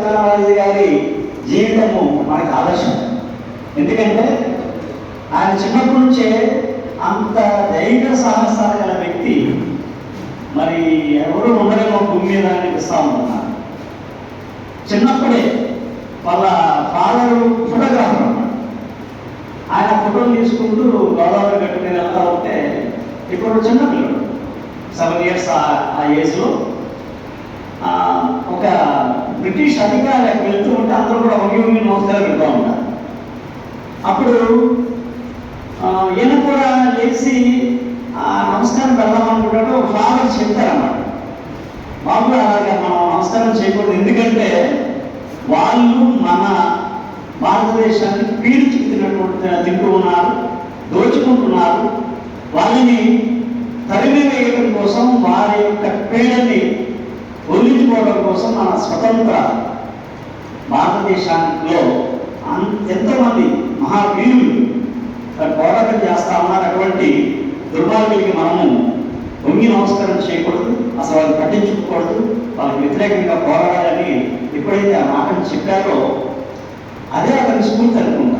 సత్యనారాయణ గారి జీవితము మనకు ఆదర్శం. ఎందుకంటే ఆయన చిన్నప్పటి నుంచే అంత ధైర్య సాహసాలు గల వ్యక్తి మరి ఎవరు ఉండలేమో భూమి మీద అనిపిస్తూ ఉంటున్నారు. చిన్నప్పుడే వాళ్ళ ఫాదరు ఫోటోగ్రాఫర్ అన్నమాట. ఆయన ఫోటోలు తీసుకుంటూ గోదావరి గట్టు మీద వెళ్తూ ఉంటే ఇప్పుడు చిన్నపిల్లడు 7 years ఆ ఏజ్లో ఒక బ్రిటిష్ అధికారి అక్కడ వెళ్తూ ఉంటే అందరూ కూడా వంగి వంగి నమస్కారం పెడుతూ ఉంటారు. అప్పుడు ఈయన కూడా లేచి నమస్కారం పెడదామనుకుంటాడు. ఒక ఫాదర్ చెప్తారన్నమాట, బాబు అలాగే మనం నమస్కారం చేయకూడదు, ఎందుకంటే వాళ్ళు మన భారతదేశాన్ని పీడించి తింటూ ఉన్నారు, దోచుకుంటున్నారు. వాళ్ళని తరిమి వేయడం కోసం, వారి యొక్క పీడని వదిలించుకోవడం కోసం మన స్వతంత్ర భారతదేశంలో ఎంతోమంది మహావీరులు పోరాటం చేస్తా ఉన్నారు. అటువంటి దుర్మార్గులకి మనము వంగి నమస్కారం చేయకూడదు, అసలు వాళ్ళని పట్టించుకోకూడదు, వాళ్ళకి వ్యతిరేకంగా పోరాడాలని ఎప్పుడైతే ఆ మాటను చెప్పారో అదే అతని స్ఫూర్తి అనుకుంటా.